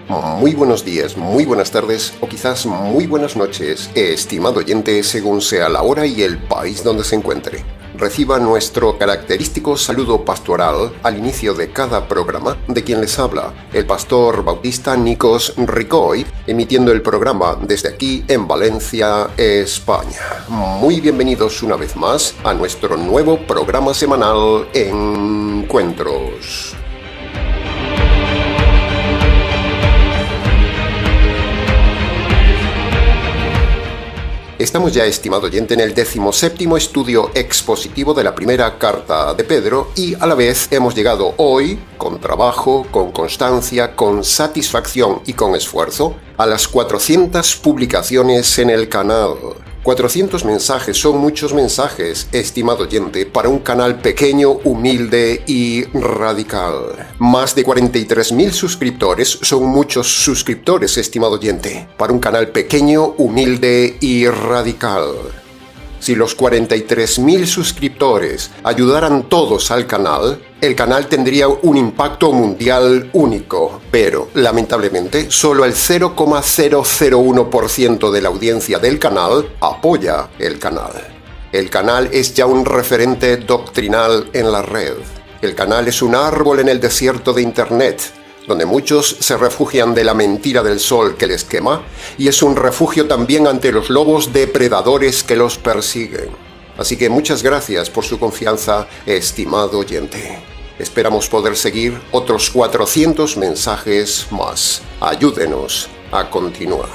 Muy buenos días, muy buenas tardes o quizás muy buenas noches, estimado oyente, según sea la hora y el país donde se encuentre. Reciba nuestro característico saludo pastoral al inicio de cada programa, de quien les habla, el pastor bautista Nikos Ricoy, emitiendo el programa desde aquí en Valencia, España. Muy bienvenidos una vez más a nuestro nuevo programa semanal Encuentros. Estamos ya, estimado oyente, en el 17º estudio expositivo de la primera carta de Pedro y a la vez hemos llegado hoy, con trabajo, con constancia, con satisfacción y con esfuerzo, a las 400 publicaciones en el canal. 400 mensajes son muchos mensajes, estimado oyente, para un canal pequeño, humilde y radical. Más de 43.000 suscriptores son muchos suscriptores, estimado oyente, para un canal pequeño, humilde y radical. Si los 43.000 suscriptores ayudaran todos al canal, el canal tendría un impacto mundial único, pero, lamentablemente, solo el 0,001% de la audiencia del canal apoya el canal. El canal es ya un referente doctrinal en la red. El canal es un árbol en el desierto de Internet, donde muchos se refugian de la mentira del sol que les quema, y es un refugio también ante los lobos depredadores que los persiguen. Así que muchas gracias por su confianza, estimado oyente. Esperamos poder seguir otros 400 mensajes más. Ayúdenos a continuar.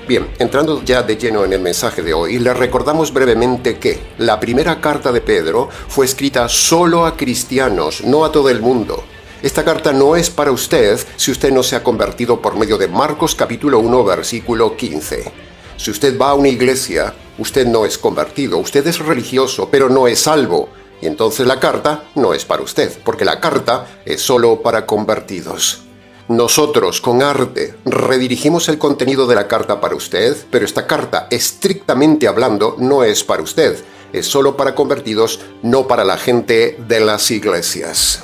Bien, entrando ya de lleno en el mensaje de hoy, les recordamos brevemente que la primera carta de Pedro fue escrita solo a cristianos, no a todo el mundo. Esta carta no es para usted si usted no se ha convertido por medio de Marcos capítulo 1, versículo 15. Si usted va a una iglesia, usted no es convertido, usted es religioso, pero no es salvo. Y entonces la carta no es para usted, porque la carta es solo para convertidos. Nosotros, con arte, redirigimos el contenido de la carta para usted, pero esta carta, estrictamente hablando, no es para usted. Es solo para convertidos, no para la gente de las iglesias.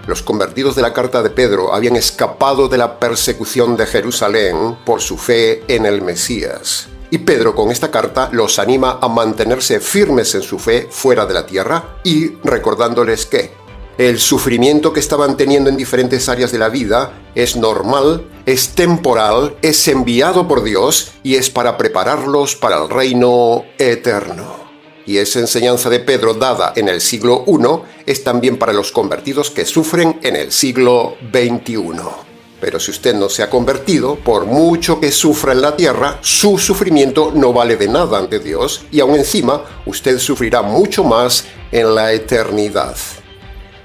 Los convertidos de la carta de Pedro habían escapado de la persecución de Jerusalén por su fe en el Mesías. Y Pedro con esta carta los anima a mantenerse firmes en su fe fuera de la tierra y recordándoles que el sufrimiento que estaban teniendo en diferentes áreas de la vida es normal, es temporal, es enviado por Dios y es para prepararlos para el reino eterno. Y esa enseñanza de Pedro dada en el siglo I es también para los convertidos que sufren en el siglo XXI. Pero si usted no se ha convertido, por mucho que sufra en la tierra, su sufrimiento no vale de nada ante Dios y aún encima usted sufrirá mucho más en la eternidad.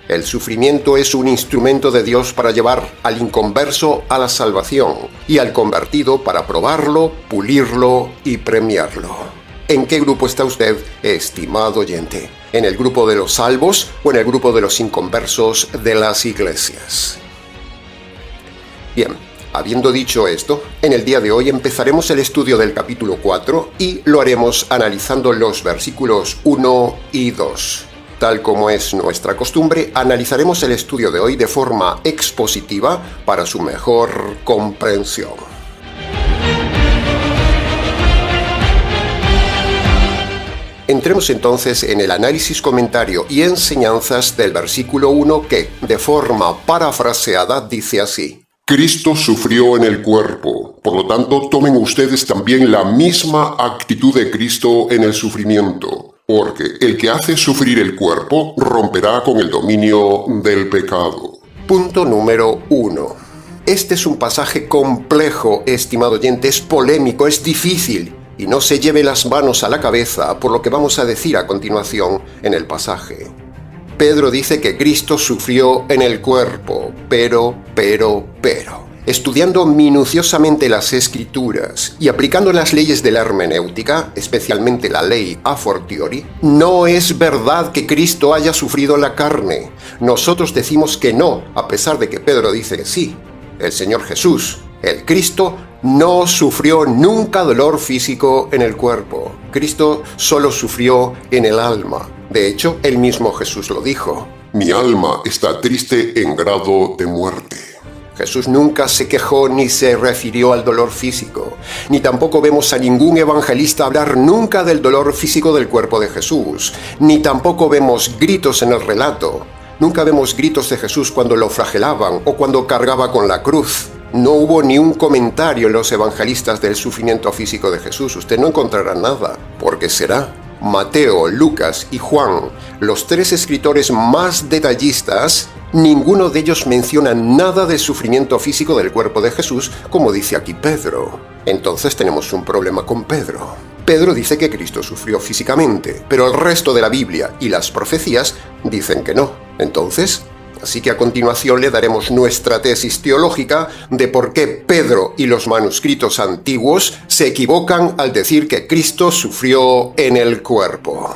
El sufrimiento es un instrumento de Dios para llevar al inconverso a la salvación y al convertido para probarlo, pulirlo y premiarlo. ¿En qué grupo está usted, estimado oyente? ¿En el grupo de los salvos o en el grupo de los inconversos de las iglesias? Bien, habiendo dicho esto, en el día de hoy empezaremos el estudio del capítulo 4 y lo haremos analizando los versículos 1 y 2. Tal como es nuestra costumbre, analizaremos el estudio de hoy de forma expositiva para su mejor comprensión. Entremos entonces en el análisis, comentario y enseñanzas del versículo 1 que, de forma parafraseada, dice así: Cristo sufrió en el cuerpo, por lo tanto tomen ustedes también la misma actitud de Cristo en el sufrimiento. Porque el que hace sufrir el cuerpo romperá con el dominio del pecado. Punto número 1. Este es un pasaje complejo, estimado oyente, es polémico, es difícil. Y no se lleve las manos a la cabeza por lo que vamos a decir a continuación en el pasaje. Pedro dice que Cristo sufrió en el cuerpo, pero. Estudiando minuciosamente las Escrituras y aplicando las leyes de la hermenéutica, especialmente la ley a fortiori, no es verdad que Cristo haya sufrido en la carne. Nosotros decimos que no, a pesar de que Pedro dice que sí. El Señor Jesús, el Cristo, no sufrió nunca dolor físico en el cuerpo. Cristo solo sufrió en el alma. De hecho, el mismo Jesús lo dijo. Mi alma está triste en grado de muerte. Jesús nunca se quejó ni se refirió al dolor físico, ni tampoco vemos a ningún evangelista hablar nunca del dolor físico del cuerpo de Jesús, ni tampoco vemos gritos en el relato. Nunca vemos gritos de Jesús cuando lo flagelaban o cuando cargaba con la cruz. No hubo ni un comentario en los evangelistas del sufrimiento físico de Jesús. Usted no encontrará nada. ¿Por qué será? Mateo, Lucas y Juan, los tres escritores más detallistas, ninguno de ellos menciona nada del sufrimiento físico del cuerpo de Jesús, como dice aquí Pedro. Entonces tenemos un problema con Pedro. Pedro dice que Cristo sufrió físicamente, pero el resto de la Biblia y las profecías dicen que no. Entonces, así que a continuación le daremos nuestra tesis teológica de por qué Pedro y los manuscritos antiguos se equivocan al decir que Cristo sufrió en el cuerpo.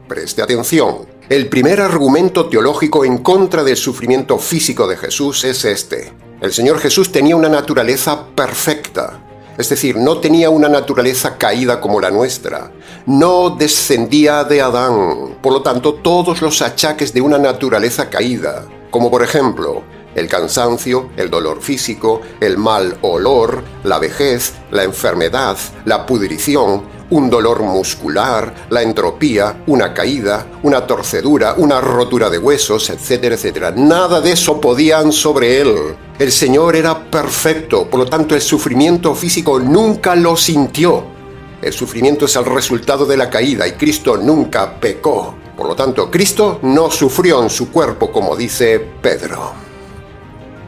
Preste atención. El primer argumento teológico en contra del sufrimiento físico de Jesús es este. El Señor Jesús tenía una naturaleza perfecta. Es decir, no tenía una naturaleza caída como la nuestra. No descendía de Adán. Por lo tanto, todos los achaques de una naturaleza caída, como por ejemplo, el cansancio, el dolor físico, el mal olor, la vejez, la enfermedad, la pudrición, un dolor muscular, la entropía, una caída, una torcedura, una rotura de huesos, etcétera, etcétera. Nada de eso podían sobre él. El Señor era perfecto, por lo tanto el sufrimiento físico nunca lo sintió. El sufrimiento es el resultado de la caída y Cristo nunca pecó. Por lo tanto, Cristo no sufrió en su cuerpo, como dice Pedro.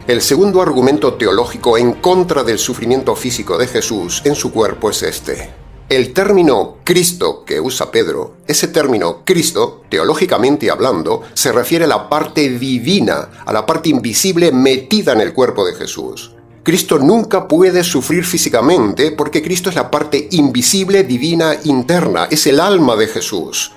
El segundo argumento teológico en contra del sufrimiento físico de Jesús en su cuerpo es este. El término Cristo que usa Pedro, ese término Cristo, teológicamente hablando, se refiere a la parte divina, a la parte invisible metida en el cuerpo de Jesús. Cristo nunca puede sufrir físicamente porque Cristo es la parte invisible, divina, interna, es el alma de Jesús.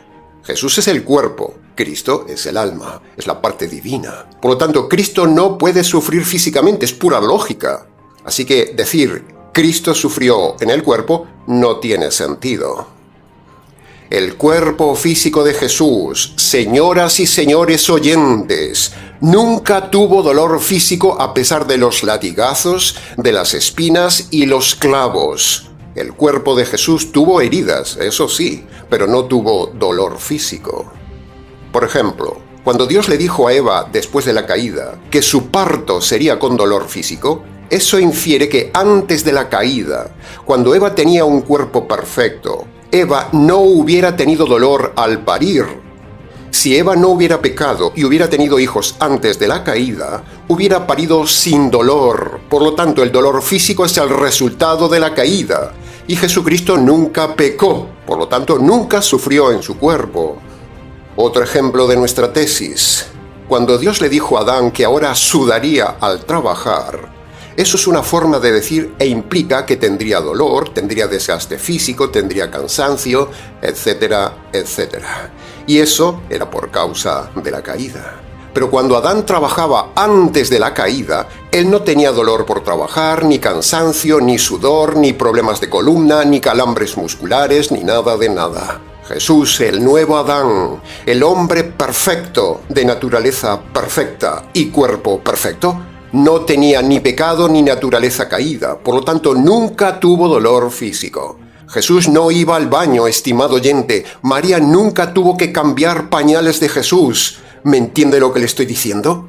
Jesús es el cuerpo, Cristo es el alma, es la parte divina. Por lo tanto, Cristo no puede sufrir físicamente, es pura lógica. Así que decir Cristo sufrió en el cuerpo no tiene sentido. El cuerpo físico de Jesús, señoras y señores oyentes, nunca tuvo dolor físico a pesar de los latigazos, de las espinas y los clavos. El cuerpo de Jesús tuvo heridas, eso sí, pero no tuvo dolor físico. Por ejemplo, cuando Dios le dijo a Eva después de la caída que su parto sería con dolor físico, eso infiere que antes de la caída, cuando Eva tenía un cuerpo perfecto, Eva no hubiera tenido dolor al parir. Si Eva no hubiera pecado y hubiera tenido hijos antes de la caída, hubiera parido sin dolor. Por lo tanto, el dolor físico es el resultado de la caída. Y Jesucristo nunca pecó, por lo tanto, nunca sufrió en su cuerpo. Otro ejemplo de nuestra tesis. Cuando Dios le dijo a Adán que ahora sudaría al trabajar, eso es una forma de decir e implica que tendría dolor, tendría desgaste físico, tendría cansancio, etcétera, etcétera. Y eso era por causa de la caída. Pero cuando Adán trabajaba antes de la caída, él no tenía dolor por trabajar, ni cansancio, ni sudor, ni problemas de columna, ni calambres musculares, ni nada de nada. Jesús, el nuevo Adán, el hombre perfecto, de naturaleza perfecta y cuerpo perfecto, no tenía ni pecado ni naturaleza caída, por lo tanto nunca tuvo dolor físico. Jesús no iba al baño, estimado oyente. María nunca tuvo que cambiar pañales de Jesús. ¿Me entiende lo que le estoy diciendo?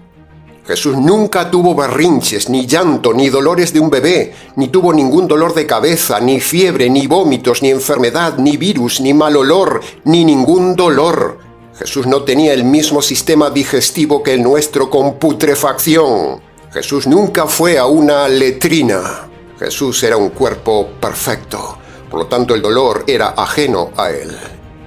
Jesús nunca tuvo berrinches, ni llanto, ni dolores de un bebé, ni tuvo ningún dolor de cabeza, ni fiebre, ni vómitos, ni enfermedad, ni virus, ni mal olor, ni ningún dolor. Jesús no tenía el mismo sistema digestivo que el nuestro con putrefacción. Jesús nunca fue a una letrina. Jesús era un cuerpo perfecto. Por lo tanto, el dolor era ajeno a él.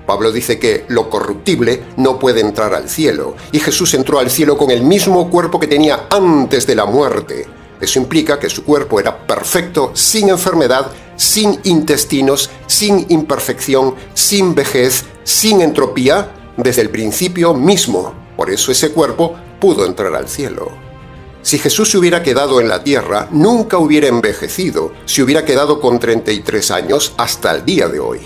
Pablo dice que lo corruptible no puede entrar al cielo, y Jesús entró al cielo con el mismo cuerpo que tenía antes de la muerte. Eso implica que su cuerpo era perfecto, sin enfermedad, sin intestinos, sin imperfección, sin vejez, sin entropía, desde el principio mismo. Por eso ese cuerpo pudo entrar al cielo. Si Jesús se hubiera quedado en la tierra, nunca hubiera envejecido, se hubiera quedado con 33 años hasta el día de hoy.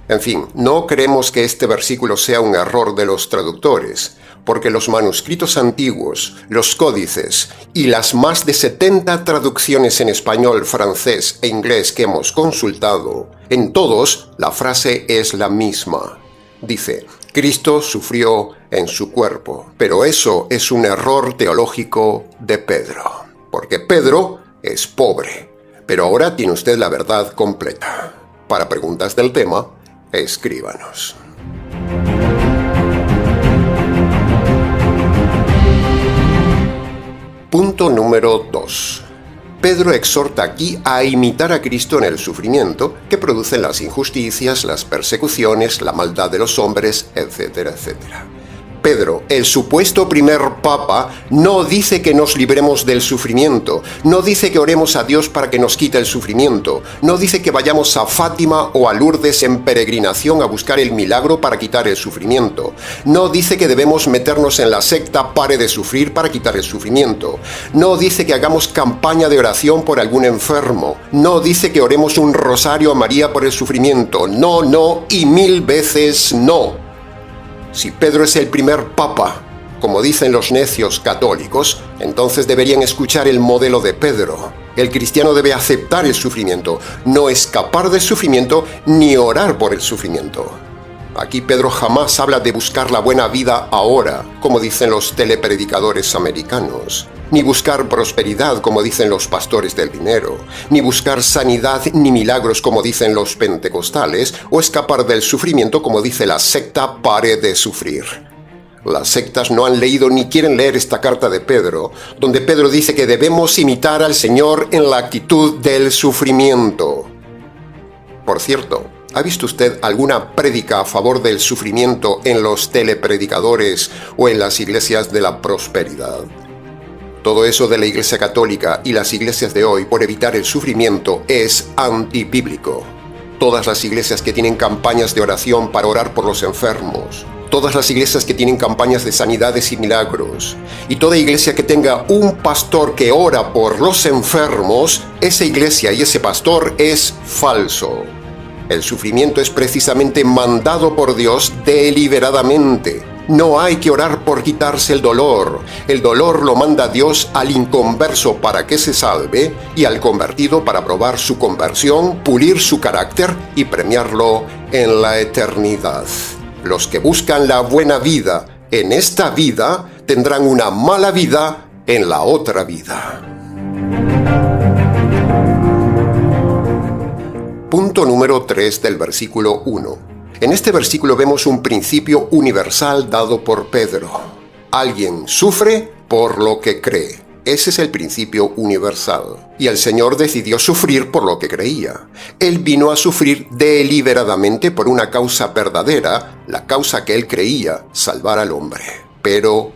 En fin, no creemos que este versículo sea un error de los traductores, porque los manuscritos antiguos, los códices y las más de 70 traducciones en español, francés e inglés que hemos consultado, en todos la frase es la misma. Dice, Cristo sufrió en su cuerpo, pero eso es un error teológico de Pedro, porque Pedro es pobre, pero ahora tiene usted la verdad completa. Para preguntas del tema, escríbanos. Punto número 2. Pedro exhorta aquí a imitar a Cristo en el sufrimiento que producen las injusticias, las persecuciones, la maldad de los hombres, etcétera, etcétera. Pedro, el supuesto primer papa, no dice que nos libremos del sufrimiento, no dice que oremos a Dios para que nos quite el sufrimiento, no dice que vayamos a Fátima o a Lourdes en peregrinación a buscar el milagro para quitar el sufrimiento, no dice que debemos meternos en la secta Pare de Sufrir para quitar el sufrimiento, no dice que hagamos campaña de oración por algún enfermo, no dice que oremos un rosario a María por el sufrimiento, no y 1000 veces no. Si Pedro es el primer papa, como dicen los necios católicos, entonces deberían escuchar el modelo de Pedro. El cristiano debe aceptar el sufrimiento, no escapar del sufrimiento ni orar por el sufrimiento. Aquí Pedro jamás habla de buscar la buena vida ahora, como dicen los telepredicadores americanos, ni buscar prosperidad, como dicen los pastores del dinero, ni buscar sanidad ni milagros, como dicen los pentecostales, o escapar del sufrimiento, como dice la secta Pare de Sufrir. Las sectas no han leído ni quieren leer esta carta de Pedro, donde Pedro dice que debemos imitar al Señor en la actitud del sufrimiento. Por cierto, ¿ha visto usted alguna prédica a favor del sufrimiento en los telepredicadores o en las iglesias de la prosperidad? Todo eso de la Iglesia Católica y las iglesias de hoy por evitar el sufrimiento es antibíblico. Todas las iglesias que tienen campañas de oración para orar por los enfermos, todas las iglesias que tienen campañas de sanidades y milagros, y toda iglesia que tenga un pastor que ora por los enfermos, esa iglesia y ese pastor es falso. El sufrimiento es precisamente mandado por Dios deliberadamente. No hay que orar por quitarse el dolor. El dolor lo manda Dios al inconverso para que se salve y al convertido para probar su conversión, pulir su carácter y premiarlo en la eternidad. Los que buscan la buena vida en esta vida tendrán una mala vida en la otra vida. Punto número 3 del versículo 1. En este versículo vemos un principio universal dado por Pedro. Alguien sufre por lo que cree. Ese es el principio universal. Y el Señor decidió sufrir por lo que creía. Él vino a sufrir deliberadamente por una causa verdadera, la causa que él creía, salvar al hombre. Pero.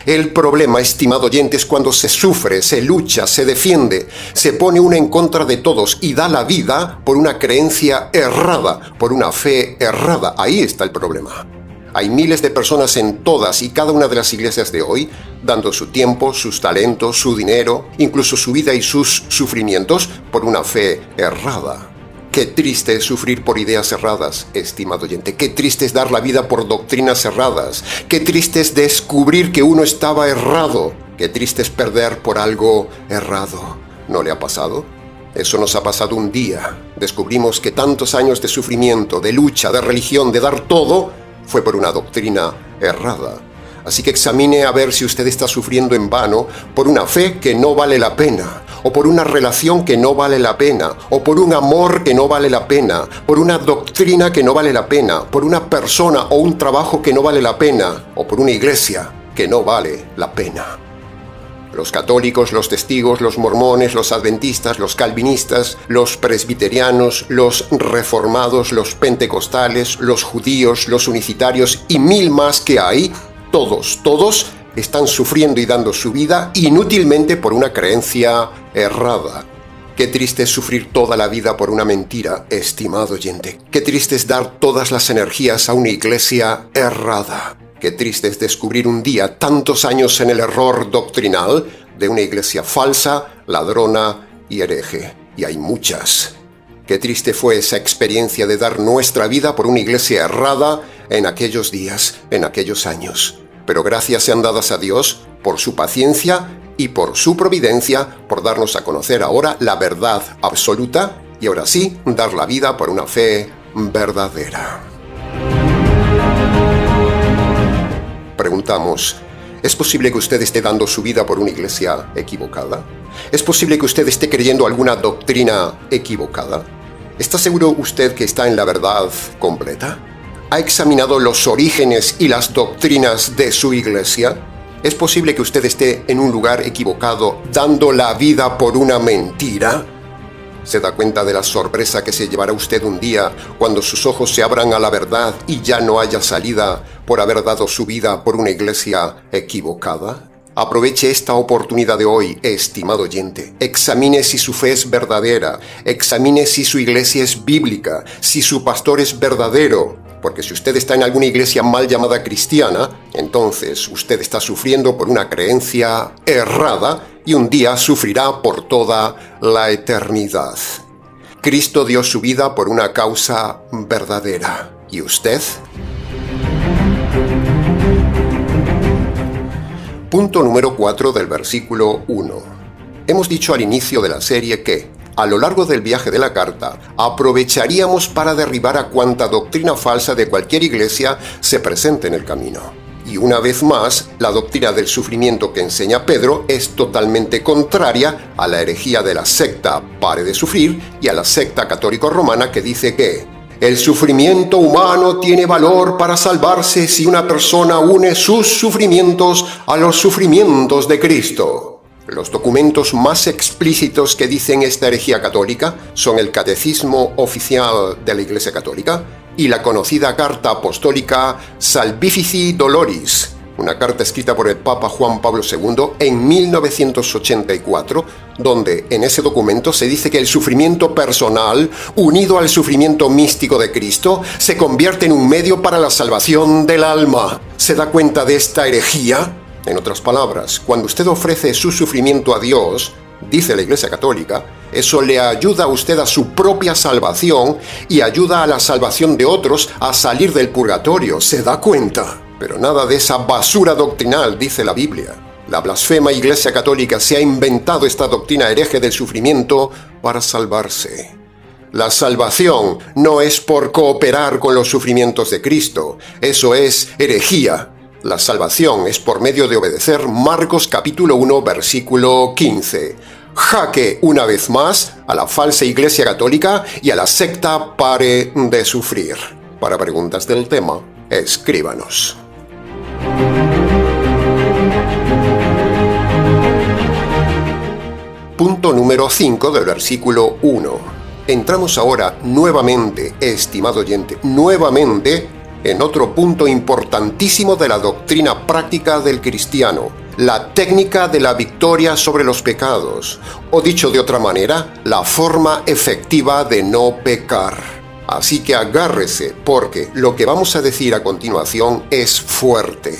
El problema, estimado oyente, es cuando se sufre, se lucha, se defiende, se pone uno en contra de todos y da la vida por una creencia errada, por una fe errada. Ahí está el problema. Hay miles de personas en todas y cada una de las iglesias de hoy, dando su tiempo, sus talentos, su dinero, incluso su vida y sus sufrimientos por una fe errada. Qué triste es sufrir por ideas erradas, estimado oyente. Qué triste es dar la vida por doctrinas erradas. Qué triste es descubrir que uno estaba errado. Qué triste es perder por algo errado. ¿No le ha pasado? Eso nos ha pasado un día. Descubrimos que tantos años de sufrimiento, de lucha, de religión, de dar todo, fue por una doctrina errada. Así que examine a ver si usted está sufriendo en vano por una fe que no vale la pena, o por una relación que no vale la pena, o por un amor que no vale la pena, por una doctrina que no vale la pena, por una persona o un trabajo que no vale la pena, o por una iglesia que no vale la pena. Los católicos, los testigos, los mormones, los adventistas, los calvinistas, los presbiterianos, los reformados, los pentecostales, los judíos, los unicitarios y mil más que hay, todos están sufriendo y dando su vida inútilmente por una creencia errada. Qué triste es sufrir toda la vida por una mentira, estimado oyente. Qué triste es dar todas las energías a una iglesia errada. Qué triste es descubrir un día tantos años en el error doctrinal de una iglesia falsa, ladrona y hereje. Y hay muchas. Qué triste fue esa experiencia de dar nuestra vida por una iglesia errada en aquellos días, en aquellos años. Pero gracias sean dadas a Dios por su paciencia y por su providencia, por darnos a conocer ahora la verdad absoluta y ahora sí, dar la vida por una fe verdadera. Preguntamos, ¿es posible que usted esté dando su vida por una iglesia equivocada? ¿Es posible que usted esté creyendo alguna doctrina equivocada? ¿Está seguro usted que está en la verdad completa? ¿Ha examinado los orígenes y las doctrinas de su iglesia? ¿Es posible que usted esté en un lugar equivocado dando la vida por una mentira? ¿Se da cuenta de la sorpresa que se llevará usted un día cuando sus ojos se abran a la verdad y ya no haya salida por haber dado su vida por una iglesia equivocada? Aproveche esta oportunidad de hoy, estimado oyente. Examine si su fe es verdadera, examine si su iglesia es bíblica, si su pastor es verdadero. Porque si usted está en alguna iglesia mal llamada cristiana, entonces usted está sufriendo por una creencia errada y un día sufrirá por toda la eternidad. Cristo dio su vida por una causa verdadera. ¿Y usted? Punto número 4 del versículo 1. Hemos dicho al inicio de la serie que, a lo largo del viaje de la carta, aprovecharíamos para derribar a cuanta doctrina falsa de cualquier iglesia se presente en el camino. Y una vez más, la doctrina del sufrimiento que enseña Pedro es totalmente contraria a la herejía de la secta Pare de Sufrir y a la secta católico-romana que dice que el sufrimiento humano tiene valor para salvarse si una persona une sus sufrimientos a los sufrimientos de Cristo. Los documentos más explícitos que dicen esta herejía católica son el Catecismo Oficial de la Iglesia Católica y la conocida Carta Apostólica Salvifici Doloris, una carta escrita por el Papa Juan Pablo II en 1984, donde en ese documento se dice que el sufrimiento personal, unido al sufrimiento místico de Cristo, se convierte en un medio para la salvación del alma. ¿Se da cuenta de esta herejía? En otras palabras, cuando usted ofrece su sufrimiento a Dios, dice la Iglesia Católica, eso le ayuda a usted a su propia salvación y ayuda a la salvación de otros a salir del purgatorio. ¿Se da cuenta? Pero nada de esa basura doctrinal, dice la Biblia. La blasfema Iglesia Católica se ha inventado esta doctrina hereje del sufrimiento para salvarse. La salvación no es por cooperar con los sufrimientos de Cristo. Eso es herejía. La salvación es por medio de obedecer Marcos capítulo 1, versículo 15. Jaque una vez más a la falsa Iglesia Católica y a la secta Pare de Sufrir. Para preguntas del tema, escríbanos. Punto número 5 del versículo 1. Entramos ahora nuevamente, estimado oyente, nuevamente en otro punto importantísimo de la doctrina práctica del cristiano, la técnica de la victoria sobre los pecados, o dicho de otra manera, la forma efectiva de no pecar. Así que agárrese, porque lo que vamos a decir a continuación es fuerte.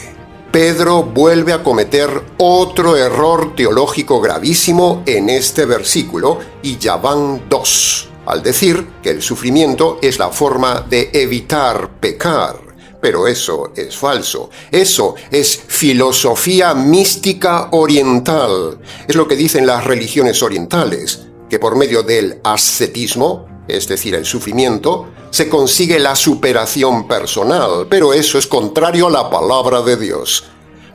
Pedro vuelve a cometer otro error teológico gravísimo en este versículo, y ya van dos, al decir que el sufrimiento es la forma de evitar pecar. Pero eso es falso. Eso es filosofía mística oriental. Es lo que dicen las religiones orientales, que por medio del ascetismo, es decir, el sufrimiento, se consigue la superación personal, pero eso es contrario a la palabra de Dios.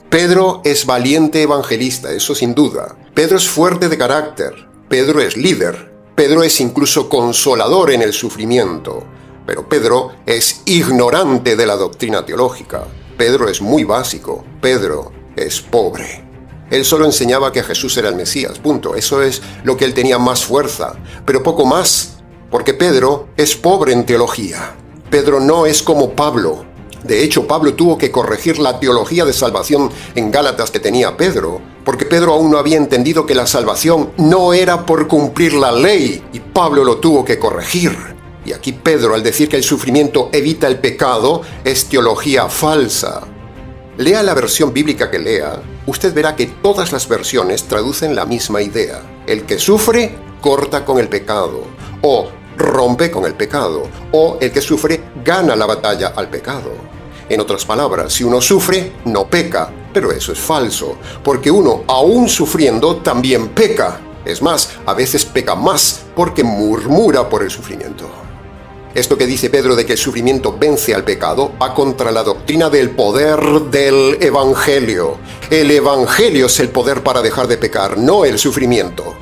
Pedro es valiente evangelista, eso sin duda. Pedro es fuerte de carácter. Pedro es líder. Pedro es incluso consolador en el sufrimiento. Pero Pedro es ignorante de la doctrina teológica. Pedro es muy básico. Pedro es pobre. Él solo enseñaba que Jesús era el Mesías, punto. Eso es lo que él tenía más fuerza, pero poco más, porque Pedro es pobre en teología. Pedro no es como Pablo. De hecho, Pablo tuvo que corregir la teología de salvación en Gálatas que tenía Pedro, porque Pedro aún no había entendido que la salvación no era por cumplir la ley, y Pablo lo tuvo que corregir. Y aquí Pedro, al decir que el sufrimiento evita el pecado, es teología falsa. Lea la versión bíblica que lea, usted verá que todas las versiones traducen la misma idea. El que sufre, corta con el pecado. O rompe con el pecado, o el que sufre gana la batalla al pecado. En otras palabras, si uno sufre, no peca, pero eso es falso, porque uno, aún sufriendo, también peca. Es más, a veces peca más porque murmura por el sufrimiento. Esto que dice Pedro de que el sufrimiento vence al pecado va contra la doctrina del poder del Evangelio. El Evangelio es el poder para dejar de pecar, no el sufrimiento.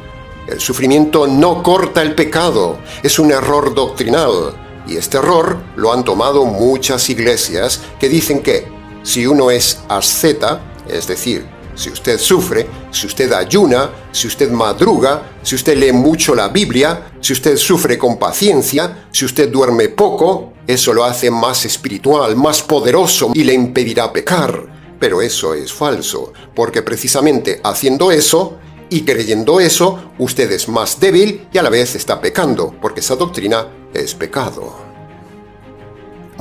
El sufrimiento no corta el pecado, es un error doctrinal. Y este error lo han tomado muchas iglesias que dicen que si uno es asceta, es decir, si usted sufre, si usted ayuna, si usted madruga, si usted lee mucho la Biblia, si usted sufre con paciencia, si usted duerme poco, eso lo hace más espiritual, más poderoso y le impedirá pecar. Pero eso es falso, porque precisamente haciendo eso y creyendo eso, usted es más débil y a la vez está pecando, porque esa doctrina es pecado.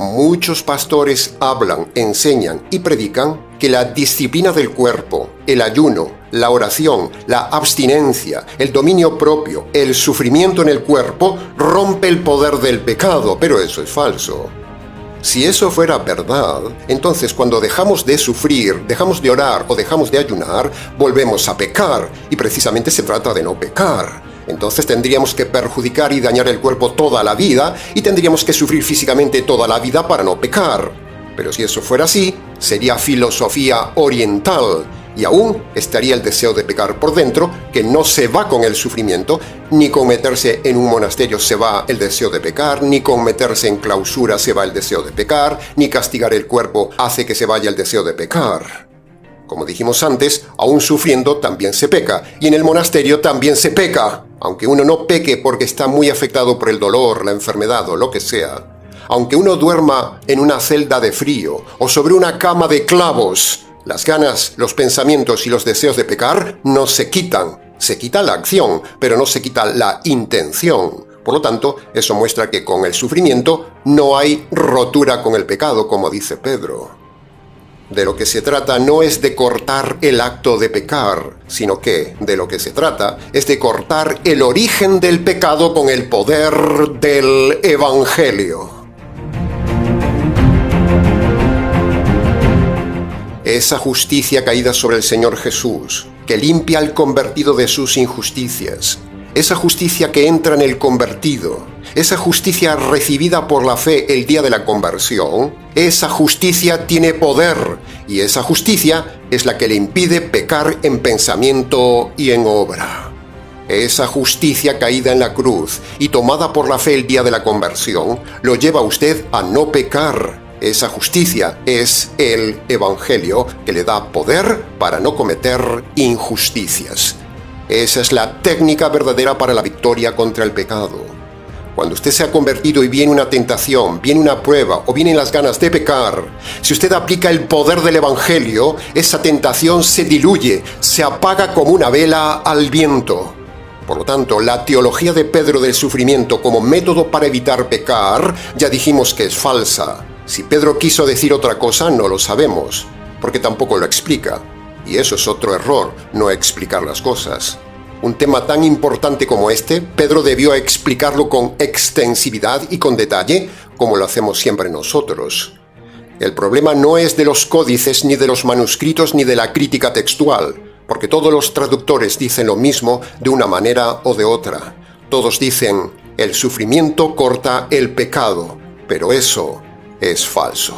Muchos pastores hablan, enseñan y predican que la disciplina del cuerpo, el ayuno, la oración, la abstinencia, el dominio propio, el sufrimiento en el cuerpo rompe el poder del pecado, pero eso es falso. Si eso fuera verdad, entonces cuando dejamos de sufrir, dejamos de orar o dejamos de ayunar, volvemos a pecar, y precisamente se trata de no pecar. Entonces tendríamos que perjudicar y dañar el cuerpo toda la vida y tendríamos que sufrir físicamente toda la vida para no pecar. Pero si eso fuera así, sería filosofía oriental y aún estaría el deseo de pecar por dentro, que no se va con el sufrimiento, ni con meterse en un monasterio se va el deseo de pecar, ni con meterse en clausura se va el deseo de pecar, ni castigar el cuerpo hace que se vaya el deseo de pecar. Como dijimos antes, aún sufriendo también se peca, y en el monasterio también se peca, aunque uno no peque porque está muy afectado por el dolor, la enfermedad o lo que sea. Aunque uno duerma en una celda de frío o sobre una cama de clavos, las ganas, los pensamientos y los deseos de pecar no se quitan. Se quita la acción, pero no se quita la intención. Por lo tanto, eso muestra que con el sufrimiento no hay rotura con el pecado, como dice Pedro. De lo que se trata no es de cortar el acto de pecar, sino que de lo que se trata es de cortar el origen del pecado con el poder del Evangelio. Esa justicia caída sobre el Señor Jesús, que limpia al convertido de sus injusticias, esa justicia que entra en el convertido, esa justicia recibida por la fe el día de la conversión, esa justicia tiene poder y esa justicia es la que le impide pecar en pensamiento y en obra. Esa justicia caída en la cruz y tomada por la fe el día de la conversión lo lleva a usted a no pecar. Esa justicia es el Evangelio que le da poder para no cometer injusticias. Esa es la técnica verdadera para la victoria contra el pecado. Cuando usted se ha convertido y viene una tentación, viene una prueba o vienen las ganas de pecar, si usted aplica el poder del Evangelio, esa tentación se diluye, se apaga como una vela al viento. Por lo tanto, la teología de Pedro del sufrimiento como método para evitar pecar, ya dijimos que es falsa. Si Pedro quiso decir otra cosa, no lo sabemos, porque tampoco lo explica. Y eso es otro error, no explicar las cosas. Un tema tan importante como este, Pedro debió explicarlo con extensividad y con detalle, como lo hacemos siempre nosotros. El problema no es de los códices, ni de los manuscritos, ni de la crítica textual, porque todos los traductores dicen lo mismo de una manera o de otra. Todos dicen, el sufrimiento corta el pecado, pero eso es falso.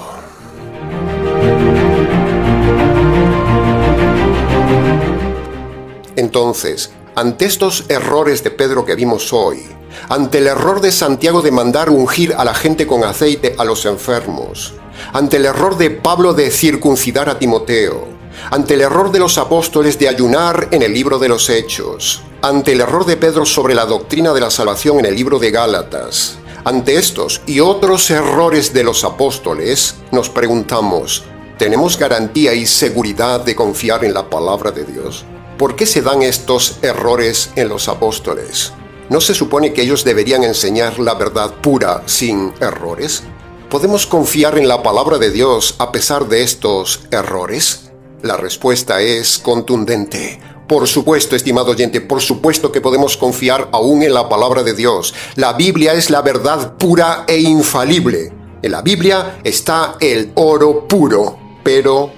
Entonces, ante estos errores de Pedro que vimos hoy, ante el error de Santiago de mandar ungir a la gente con aceite a los enfermos, ante el error de Pablo de circuncidar a Timoteo, ante el error de los apóstoles de ayunar en el libro de los Hechos, ante el error de Pedro sobre la doctrina de la salvación en el libro de Gálatas, ante estos y otros errores de los apóstoles, nos preguntamos, ¿tenemos garantía y seguridad de confiar en la palabra de Dios? ¿Por qué se dan estos errores en los apóstoles? ¿No se supone que ellos deberían enseñar la verdad pura sin errores? ¿Podemos confiar en la palabra de Dios a pesar de estos errores? La respuesta es contundente. Por supuesto, estimado oyente, por supuesto que podemos confiar aún en la palabra de Dios. La Biblia es la verdad pura e infalible. En la Biblia está el oro puro, pero.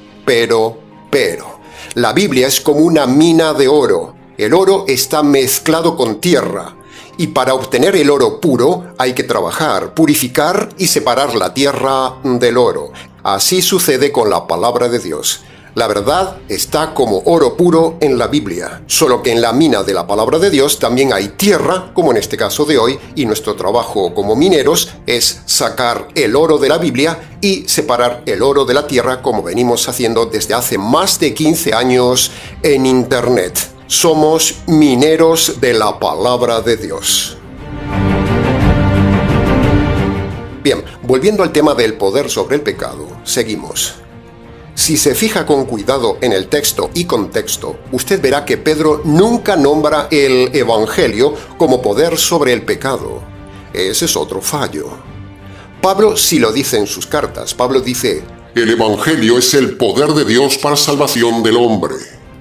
La Biblia es como una mina de oro. El oro está mezclado con tierra. Y para obtener el oro puro hay que trabajar, purificar y separar la tierra del oro. Así sucede con la palabra de Dios. La verdad está como oro puro en la Biblia, solo que en la mina de la palabra de Dios también hay tierra, como en este caso de hoy, y nuestro trabajo como mineros es sacar el oro de la Biblia y separar el oro de la tierra, como venimos haciendo desde hace más de 15 años en Internet. Somos mineros de la palabra de Dios. Bien, volviendo al tema del poder sobre el pecado, seguimos. Si se fija con cuidado en el texto y contexto, usted verá que Pedro nunca nombra el Evangelio como poder sobre el pecado. Ese es otro fallo. Pablo sí lo dice en sus cartas. Pablo dice: el Evangelio es el poder de Dios para salvación del hombre.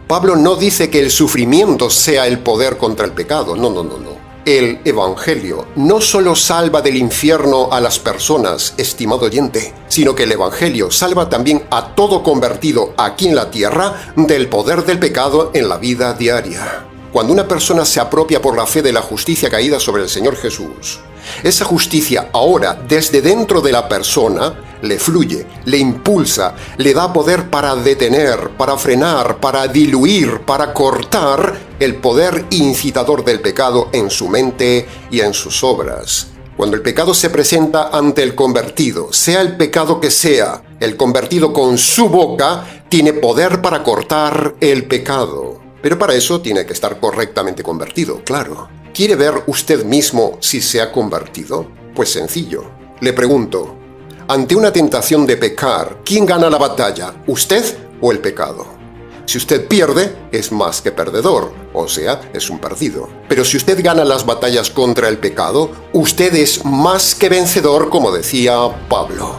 Pablo no dice que el sufrimiento sea el poder contra el pecado. No. El Evangelio no solo salva del infierno a las personas, estimado oyente, sino que el Evangelio salva también a todo convertido aquí en la tierra del poder del pecado en la vida diaria. Cuando una persona se apropia por la fe de la justicia caída sobre el Señor Jesús, esa justicia ahora, desde dentro de la persona, le fluye, le impulsa, le da poder para detener, para frenar, para diluir, para cortar el poder incitador del pecado en su mente y en sus obras. Cuando el pecado se presenta ante el convertido, sea el pecado que sea, el convertido con su boca tiene poder para cortar el pecado. Pero para eso tiene que estar correctamente convertido, claro. ¿Quiere ver usted mismo si se ha convertido? Pues sencillo. Le pregunto, ante una tentación de pecar, ¿quién gana la batalla? ¿Usted o el pecado? Si usted pierde, es más que perdedor, o sea, es un perdido. Pero si usted gana las batallas contra el pecado, usted es más que vencedor, como decía Pablo.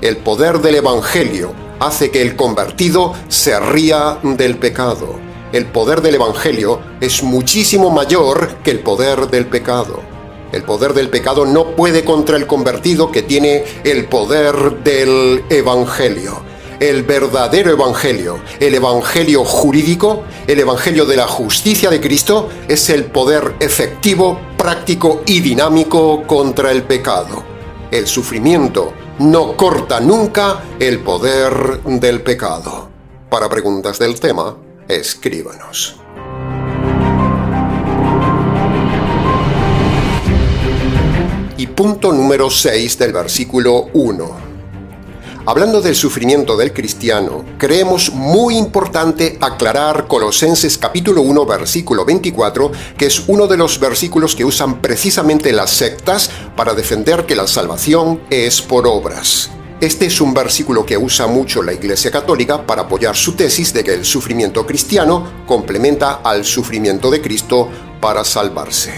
El poder del Evangelio hace que el convertido se ría del pecado. El poder del Evangelio es muchísimo mayor que el poder del pecado. El poder del pecado no puede contra el convertido que tiene el poder del Evangelio. El verdadero Evangelio, el Evangelio jurídico, el Evangelio de la justicia de Cristo, es el poder efectivo, práctico y dinámico contra el pecado. El sufrimiento no corta nunca el poder del pecado. Para preguntas del tema, escríbanos. Y punto número 6 del versículo 1. Hablando del sufrimiento del cristiano, creemos muy importante aclarar Colosenses capítulo 1, versículo 24, que es uno de los versículos que usan precisamente las sectas para defender que la salvación es por obras. Este es un versículo que usa mucho la Iglesia Católica para apoyar su tesis de que el sufrimiento cristiano complementa al sufrimiento de Cristo para salvarse.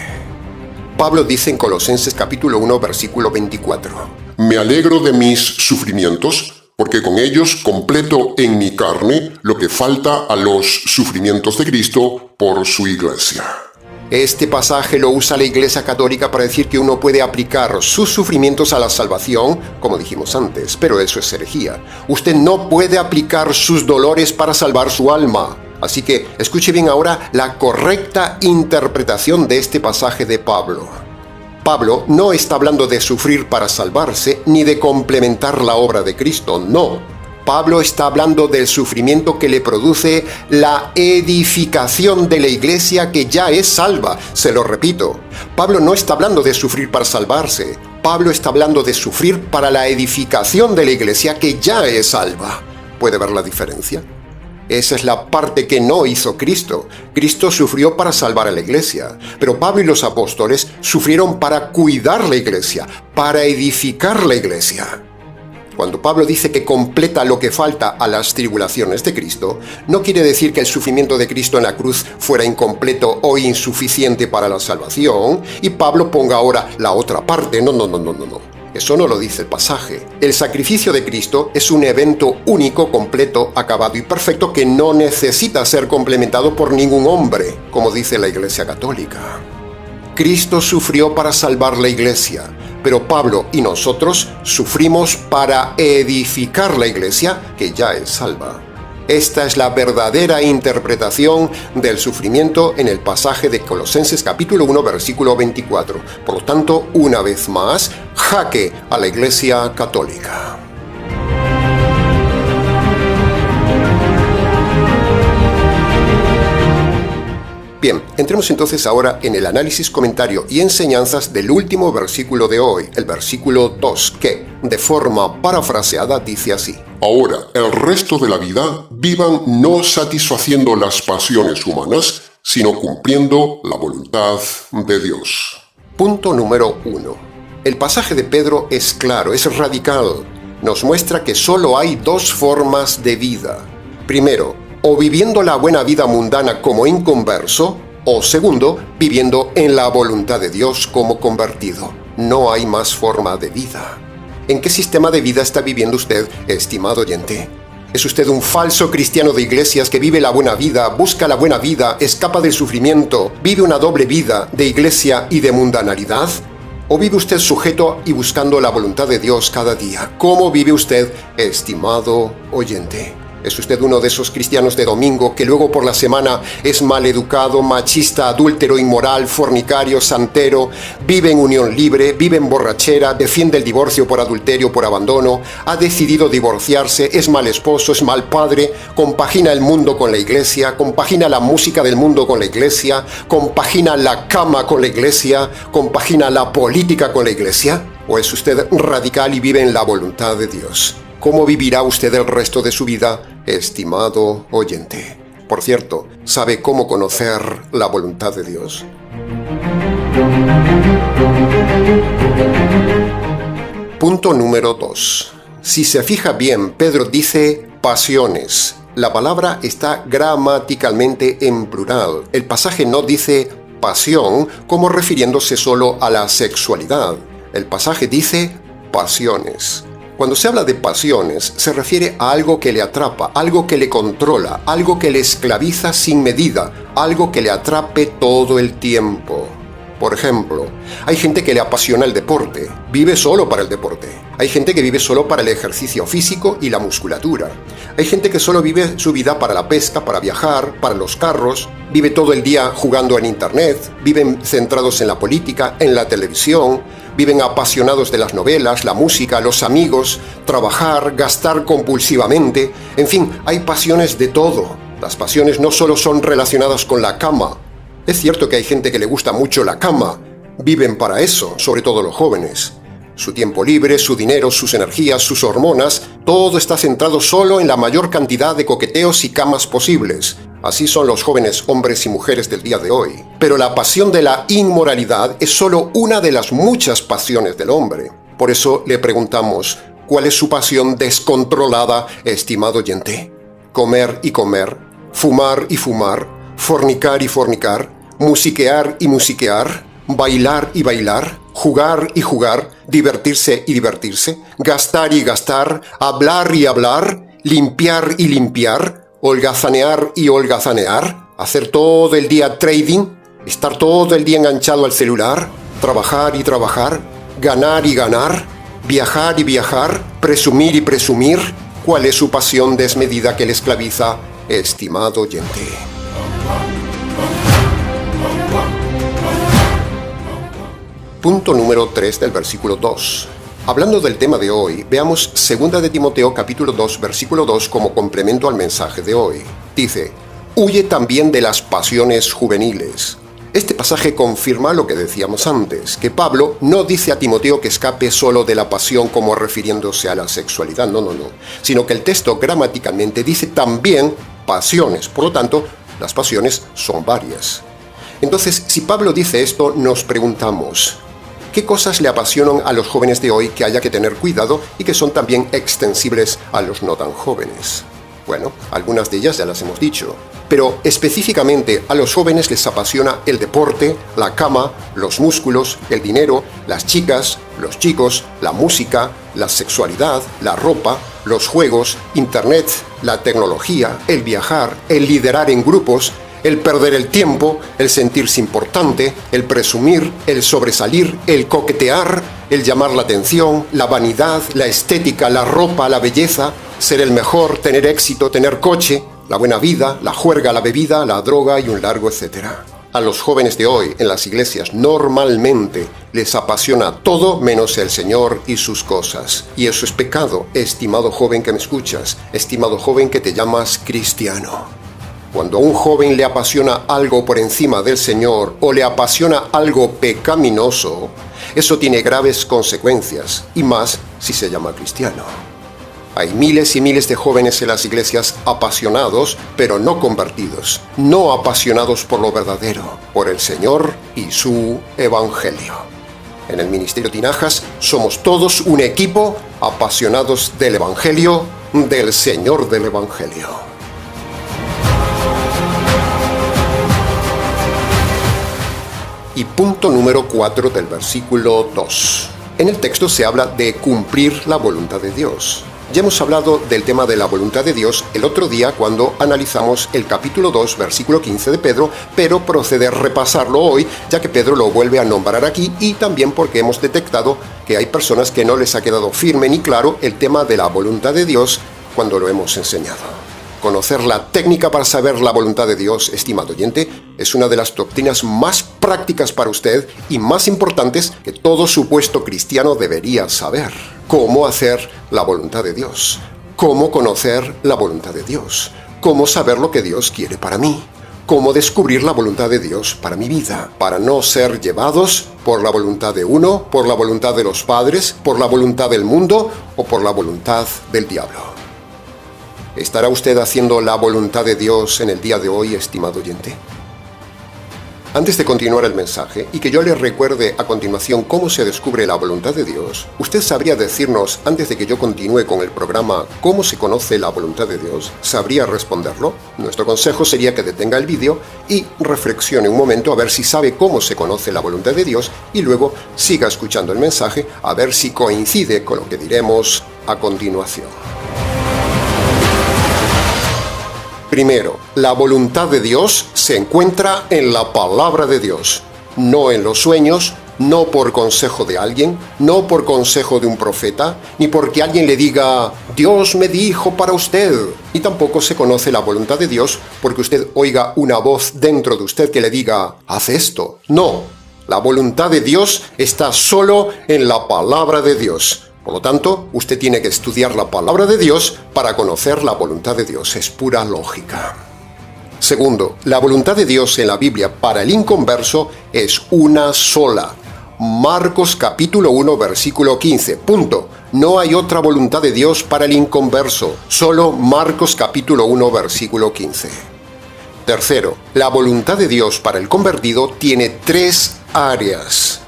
Pablo dice en Colosenses capítulo 1, versículo 24. Me alegro de mis sufrimientos, porque con ellos completo en mi carne lo que falta a los sufrimientos de Cristo por su Iglesia. Este pasaje lo usa la Iglesia Católica para decir que uno puede aplicar sus sufrimientos a la salvación, como dijimos antes, pero eso es herejía. Usted no puede aplicar sus dolores para salvar su alma. Así que escuche bien ahora la correcta interpretación de este pasaje de Pablo. Pablo no está hablando de sufrir para salvarse ni de complementar la obra de Cristo, no. Pablo está hablando del sufrimiento que le produce la edificación de la iglesia que ya es salva. Se lo repito, Pablo no está hablando de sufrir para salvarse. Pablo está hablando de sufrir para la edificación de la iglesia que ya es salva. ¿Puede ver la diferencia? Esa es la parte que no hizo Cristo. Cristo sufrió para salvar a la iglesia, pero Pablo y los apóstoles sufrieron para cuidar la iglesia, para edificar la iglesia. Cuando Pablo dice que completa lo que falta a las tribulaciones de Cristo, no quiere decir que el sufrimiento de Cristo en la cruz fuera incompleto o insuficiente para la salvación, y Pablo ponga ahora la otra parte. No. Eso no lo dice el pasaje. El sacrificio de Cristo es un evento único, completo, acabado y perfecto que no necesita ser complementado por ningún hombre, como dice la Iglesia Católica. Cristo sufrió para salvar la Iglesia, pero Pablo y nosotros sufrimos para edificar la Iglesia, que ya es salva. Esta es la verdadera interpretación del sufrimiento en el pasaje de Colosenses capítulo 1, versículo 24. Por lo tanto, una vez más, jaque a la Iglesia Católica. Bien, entremos entonces ahora en el análisis, comentario y enseñanzas del último versículo de hoy, el versículo 2, que, de forma parafraseada, dice así: Ahora, el resto de la vida vivan no satisfaciendo las pasiones humanas, sino cumpliendo la voluntad de Dios. Punto número 1. El pasaje de Pedro es claro, es radical. Nos muestra que solo hay dos formas de vida. Primero, o viviendo la buena vida mundana como inconverso, o segundo, viviendo en la voluntad de Dios como convertido. No hay más forma de vida. ¿En qué sistema de vida está viviendo usted, estimado oyente? ¿Es usted un falso cristiano de iglesias que vive la buena vida, busca la buena vida, escapa del sufrimiento, vive una doble vida de iglesia y de mundanalidad? ¿O vive usted sujeto y buscando la voluntad de Dios cada día? ¿Cómo vive usted, estimado oyente? ¿Es usted uno de esos cristianos de domingo que luego por la semana es maleducado, machista, adúltero, inmoral, fornicario, santero, vive en unión libre, vive en borrachera, defiende el divorcio por adulterio, por abandono, ha decidido divorciarse, es mal esposo, es mal padre, compagina el mundo con la iglesia, compagina la música del mundo con la iglesia, compagina la cama con la iglesia, compagina la política con la iglesia? ¿O es usted radical y vive en la voluntad de Dios? ¿Cómo vivirá usted el resto de su vida, estimado oyente? Por cierto, ¿sabe cómo conocer la voluntad de Dios? Punto número 2. Si se fija bien, Pedro dice pasiones. La palabra está gramaticalmente en plural. El pasaje no dice pasión como refiriéndose solo a la sexualidad. El pasaje dice pasiones. Cuando se habla de pasiones, se refiere a algo que le atrapa, algo que le controla, algo que le esclaviza sin medida, algo que le atrape todo el tiempo. Por ejemplo, hay gente que le apasiona el deporte, vive solo para el deporte. Hay gente que vive solo para el ejercicio físico y la musculatura. Hay gente que solo vive su vida para la pesca, para viajar, para los carros, vive todo el día jugando en internet, viven centrados en la política, en la televisión, viven apasionados de las novelas, la música, los amigos, trabajar, gastar compulsivamente. En fin, hay pasiones de todo. Las pasiones no solo son relacionadas con la cama. Es cierto que hay gente que le gusta mucho la cama. Viven para eso, sobre todo los jóvenes. Su tiempo libre, su dinero, sus energías, sus hormonas, todo está centrado solo en la mayor cantidad de coqueteos y camas posibles. Así son los jóvenes hombres y mujeres del día de hoy. Pero la pasión de la inmoralidad es solo una de las muchas pasiones del hombre. Por eso le preguntamos, ¿cuál es su pasión descontrolada, estimado oyente? Comer y comer, fumar y fumar, fornicar y fornicar, musiquear y musiquear, bailar y bailar, jugar y jugar, divertirse y divertirse, gastar y gastar, hablar y hablar, limpiar y limpiar, holgazanear y holgazanear, hacer todo el día trading, estar todo el día enganchado al celular, trabajar y trabajar, ganar y ganar, viajar y viajar, presumir y presumir. ¿Cuál es su pasión desmedida que le esclaviza, estimado oyente? Punto número 3 del versículo 2. Hablando del tema de hoy, veamos 2 de Timoteo capítulo 2, versículo 2 como complemento al mensaje de hoy. Dice, huye también de las pasiones juveniles. Este pasaje confirma lo que decíamos antes, que Pablo no dice a Timoteo que escape solo de la pasión como refiriéndose a la sexualidad, no, sino que el texto gramaticalmente dice también pasiones, por lo tanto, las pasiones son varias. Entonces, si Pablo dice esto, nos preguntamos, ¿qué cosas le apasionan a los jóvenes de hoy que haya que tener cuidado y que son también extensibles a los no tan jóvenes? Bueno, algunas de ellas ya las hemos dicho. Pero específicamente a los jóvenes les apasiona el deporte, la cama, los músculos, el dinero, las chicas, los chicos, la música, la sexualidad, la ropa, los juegos, internet, la tecnología, el viajar, el liderar en grupos, el perder el tiempo, el sentirse importante, el presumir, el sobresalir, el coquetear, el llamar la atención, la vanidad, la estética, la ropa, la belleza, ser el mejor, tener éxito, tener coche, la buena vida, la juerga, la bebida, la droga y un largo etcétera. A los jóvenes de hoy en las iglesias normalmente les apasiona todo menos el Señor y sus cosas. Y eso es pecado, estimado joven que me escuchas, estimado joven que te llamas cristiano. Cuando a un joven le apasiona algo por encima del Señor o le apasiona algo pecaminoso, eso tiene graves consecuencias, y más si se llama cristiano. Hay miles y miles de jóvenes en las iglesias apasionados, pero no convertidos, no apasionados por lo verdadero, por el Señor y su Evangelio. En el Ministerio Tinajas somos todos un equipo apasionados del Evangelio, del Señor del Evangelio. Y punto número 4 del versículo 2. En el texto se habla de cumplir la voluntad de Dios. Ya hemos hablado del tema de la voluntad de Dios el otro día cuando analizamos el capítulo 2, versículo 15 de Pedro, pero procede a repasarlo hoy, ya que Pedro lo vuelve a nombrar aquí y también porque hemos detectado que hay personas que no les ha quedado firme ni claro el tema de la voluntad de Dios cuando lo hemos enseñado. Conocer la técnica para saber la voluntad de Dios, estimado oyente, es una de las doctrinas más prácticas para usted y más importantes que todo supuesto cristiano debería saber. Cómo hacer la voluntad de Dios, cómo conocer la voluntad de Dios, cómo saber lo que Dios quiere para mí, cómo descubrir la voluntad de Dios para mi vida, para no ser llevados por la voluntad de uno, por la voluntad de los padres, por la voluntad del mundo o por la voluntad del diablo. ¿Estará usted haciendo la voluntad de Dios en el día de hoy, estimado oyente? Antes de continuar el mensaje, y que yo le recuerde a continuación cómo se descubre la voluntad de Dios, ¿usted sabría decirnos, antes de que yo continúe con el programa, cómo se conoce la voluntad de Dios? ¿Sabría responderlo? Nuestro consejo sería que detenga el vídeo y reflexione un momento a ver si sabe cómo se conoce la voluntad de Dios y luego siga escuchando el mensaje a ver si coincide con lo que diremos a continuación. Primero, la voluntad de Dios se encuentra en la palabra de Dios, no en los sueños, no por consejo de alguien, no por consejo de un profeta, ni porque alguien le diga, Dios me dijo para usted. Y tampoco se conoce la voluntad de Dios porque usted oiga una voz dentro de usted que le diga, haz esto. No, la voluntad de Dios está solo en la palabra de Dios. Por lo tanto, usted tiene que estudiar la palabra de Dios para conocer la voluntad de Dios. Es pura lógica. Segundo, la voluntad de Dios en la Biblia para el inconverso es una sola. Marcos capítulo 1, versículo 15. Punto. No hay otra voluntad de Dios para el inconverso. Solo Marcos capítulo 1, versículo 15. Tercero, la voluntad de Dios para el convertido tiene 3 áreas.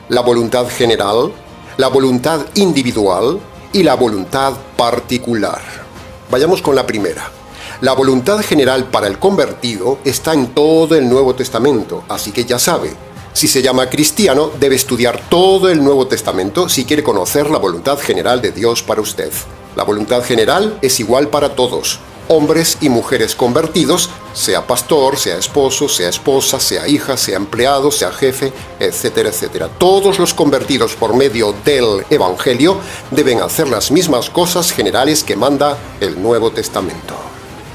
La voluntad general, la voluntad individual y la voluntad particular. Vayamos con la primera. La voluntad general para el convertido está en todo el Nuevo Testamento, así que ya sabe, si se llama cristiano, debe estudiar todo el Nuevo Testamento si quiere conocer la voluntad general de Dios para usted. La voluntad general es igual para todos, hombres y mujeres convertidos, sea pastor, sea esposo, sea esposa, sea hija, sea empleado, sea jefe, etcétera, etcétera. Todos los convertidos por medio del Evangelio deben hacer las mismas cosas generales que manda el Nuevo Testamento.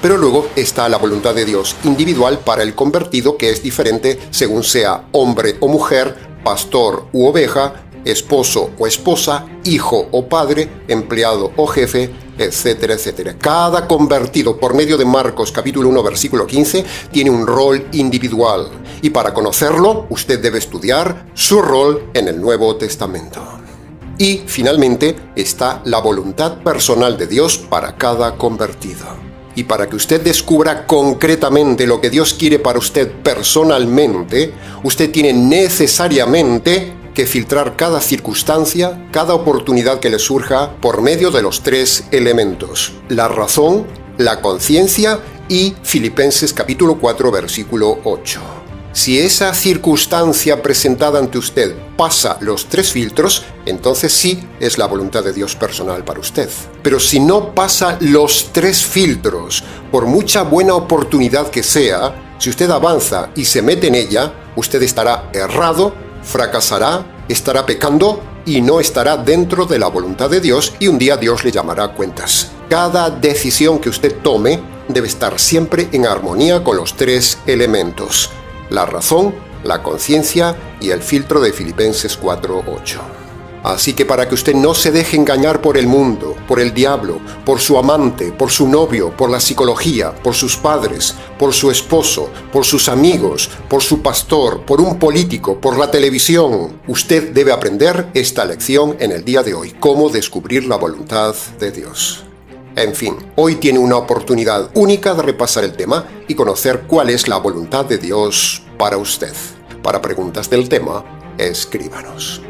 Pero luego está la voluntad de Dios individual para el convertido, que es diferente según sea hombre o mujer, pastor u oveja, esposo o esposa, hijo o padre, empleado o jefe, etcétera, etcétera. Cada convertido por medio de Marcos capítulo 1 versículo 15 tiene un rol individual y para conocerlo usted debe estudiar su rol en el Nuevo Testamento. Y finalmente está la voluntad personal de Dios para cada convertido. Y para que usted descubra concretamente lo que Dios quiere para usted personalmente, usted tiene necesariamente que filtrar cada circunstancia, cada oportunidad que le surja por medio de los 3 elementos: la razón, la conciencia y Filipenses capítulo 4 versículo 8. Si esa circunstancia presentada ante usted pasa los 3 filtros, entonces sí es la voluntad de Dios personal para usted. Pero si no pasa los 3 filtros, por mucha buena oportunidad que sea, si usted avanza y se mete en ella, usted estará errado, fracasará, estará pecando y no estará dentro de la voluntad de Dios, y un día Dios le llamará a cuentas. Cada decisión que usted tome debe estar siempre en armonía con los 3 elementos: la razón, la conciencia y el filtro de Filipenses 4:8. Así que para que usted no se deje engañar por el mundo, por el diablo, por su amante, por su novio, por la psicología, por sus padres, por su esposo, por sus amigos, por su pastor, por un político, por la televisión, usted debe aprender esta lección en el día de hoy: cómo descubrir la voluntad de Dios. En fin, hoy tiene una oportunidad única de repasar el tema y conocer cuál es la voluntad de Dios para usted. Para preguntas del tema, escríbanos.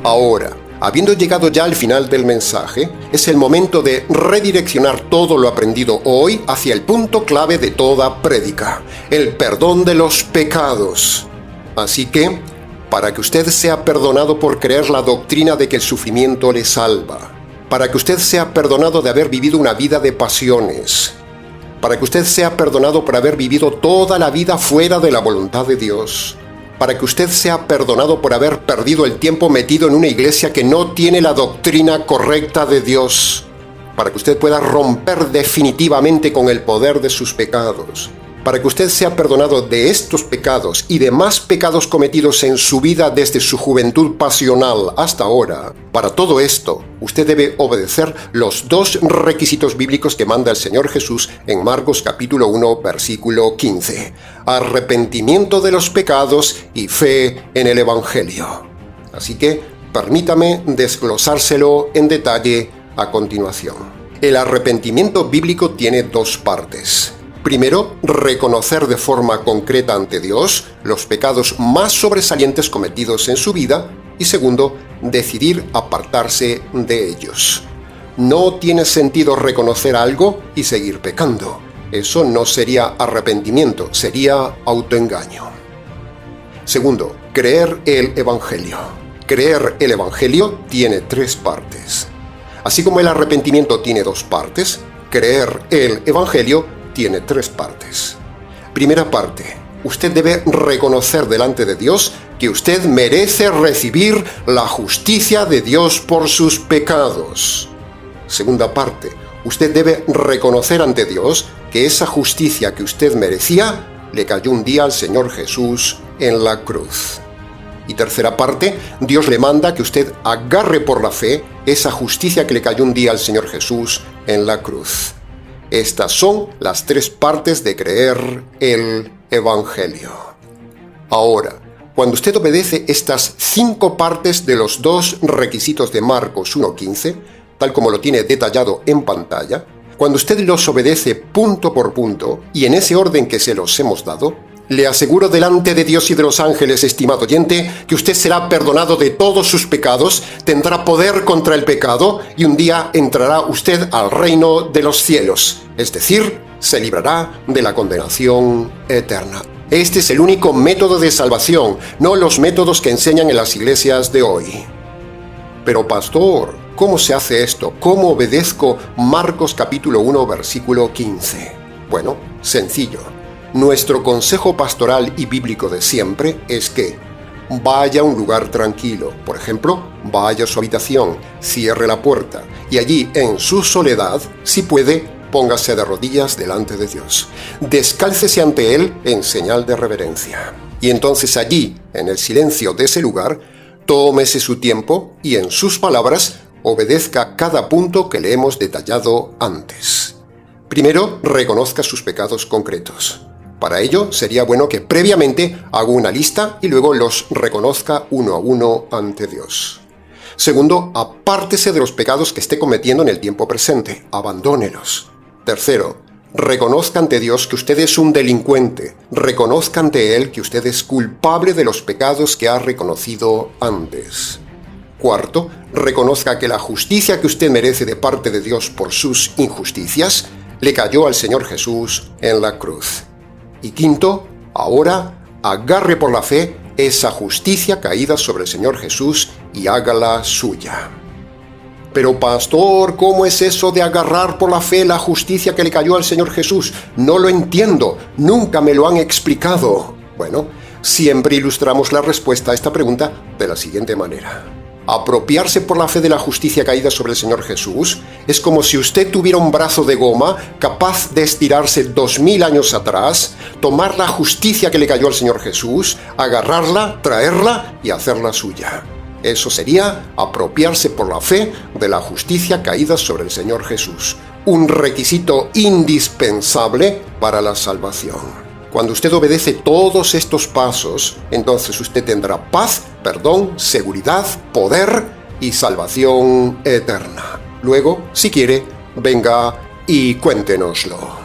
Ahora, habiendo llegado ya al final del mensaje, es el momento de redireccionar todo lo aprendido hoy hacia el punto clave de toda prédica: el perdón de los pecados. Así que, para que usted sea perdonado por creer la doctrina de que el sufrimiento le salva, para que usted sea perdonado de haber vivido una vida de pasiones, para que usted sea perdonado por haber vivido toda la vida fuera de la voluntad de Dios, para que usted sea perdonado por haber perdido el tiempo metido en una iglesia que no tiene la doctrina correcta de Dios, para que usted pueda romper definitivamente con el poder de sus pecados, para que usted sea perdonado de estos pecados y de más pecados cometidos en su vida desde su juventud pasional hasta ahora. Para todo esto, usted debe obedecer los 2 requisitos bíblicos que manda el Señor Jesús en Marcos capítulo 1 versículo 15: arrepentimiento de los pecados y fe en el Evangelio. Así que permítame desglosárselo en detalle a continuación. El arrepentimiento bíblico tiene 2 partes. Primero, reconocer de forma concreta ante Dios los pecados más sobresalientes cometidos en su vida, y segundo, decidir apartarse de ellos. No tiene sentido reconocer algo y seguir pecando. Eso no sería arrepentimiento, sería autoengaño. Segundo, creer el Evangelio. Creer el Evangelio tiene 3 partes. Así como el arrepentimiento tiene 2 partes, creer el Evangelio tiene 3 partes. Primera parte: usted debe reconocer delante de Dios que usted merece recibir la justicia de Dios por sus pecados. Segunda parte: usted debe reconocer ante Dios que esa justicia que usted merecía le cayó un día al Señor Jesús en la cruz. Y tercera parte: Dios le manda que usted agarre por la fe esa justicia que le cayó un día al Señor Jesús en la cruz. Estas son las 3 partes de creer el Evangelio. Ahora, cuando usted obedece estas 5 partes de los 2 requisitos de Marcos 1:15, tal como lo tiene detallado en pantalla, cuando usted los obedece punto por punto y en ese orden que se los hemos dado, le aseguro delante de Dios y de los ángeles, estimado oyente, que usted será perdonado de todos sus pecados, tendrá poder contra el pecado y un día entrará usted al reino de los cielos, es decir, se librará de la condenación eterna. Este es el único método de salvación, no los métodos que enseñan en las iglesias de hoy. Pero pastor, ¿cómo se hace esto? ¿Cómo obedezco Marcos capítulo 1 versículo 15? Bueno, sencillo. Nuestro consejo pastoral y bíblico de siempre es que vaya a un lugar tranquilo, por ejemplo, vaya a su habitación, cierre la puerta y allí en su soledad, si puede, póngase de rodillas delante de Dios. Descálcese ante Él en señal de reverencia. Y entonces allí, en el silencio de ese lugar, tómese su tiempo y en sus palabras obedezca cada punto que le hemos detallado antes. Primero, reconozca sus pecados concretos. Para ello, sería bueno que previamente haga una lista y luego los reconozca uno a uno ante Dios. Segundo, apártese de los pecados que esté cometiendo en el tiempo presente. Abandónelos. Tercero, reconozca ante Dios que usted es un delincuente. Reconozca ante Él que usted es culpable de los pecados que ha reconocido antes. Cuarto, reconozca que la justicia que usted merece de parte de Dios por sus injusticias le cayó al Señor Jesús en la cruz. Y quinto, ahora agarre por la fe esa justicia caída sobre el Señor Jesús y hágala suya. Pero pastor, ¿cómo es eso de agarrar por la fe la justicia que le cayó al Señor Jesús? No lo entiendo, nunca me lo han explicado. Bueno, siempre ilustramos la respuesta a esta pregunta de la siguiente manera. Apropiarse por la fe de la justicia caída sobre el Señor Jesús es como si usted tuviera un brazo de goma capaz de estirarse 2000 años atrás, tomar la justicia que le cayó al Señor Jesús, agarrarla, traerla y hacerla suya. Eso sería apropiarse por la fe de la justicia caída sobre el Señor Jesús, un requisito indispensable para la salvación. Cuando usted obedece todos estos pasos, entonces usted tendrá paz, perdón, seguridad, poder y salvación eterna. Luego, si quiere, venga y cuéntenoslo.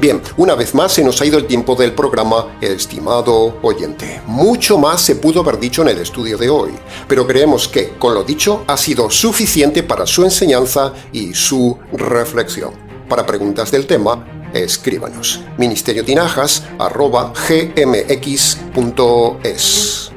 Bien, una vez más se nos ha ido el tiempo del programa, estimado oyente. Mucho más se pudo haber dicho en el estudio de hoy, pero creemos que, con lo dicho, ha sido suficiente para su enseñanza y su reflexión. Para preguntas del tema, escríbanos. ministeriotinajas@gmx.es.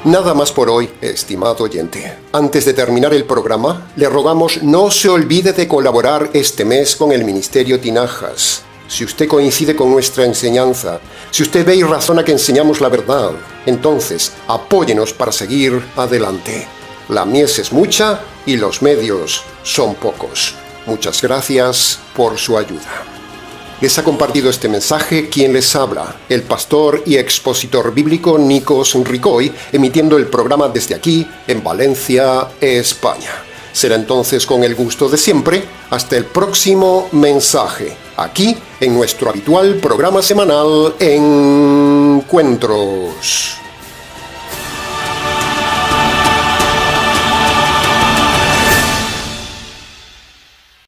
Nada más por hoy, estimado oyente. Antes de terminar el programa, le rogamos no se olvide de colaborar este mes con el Ministerio Tinajas. Si usted coincide con nuestra enseñanza, si usted ve y razona que enseñamos la verdad, entonces apóyenos para seguir adelante. La mies es mucha y los medios son pocos. Muchas gracias por su ayuda. Les ha compartido este mensaje quien les habla, el pastor y expositor bíblico Nikos Ricoy, emitiendo el programa desde aquí, en Valencia, España. Será entonces con el gusto de siempre, hasta el próximo mensaje, aquí en nuestro habitual programa semanal Encuentros.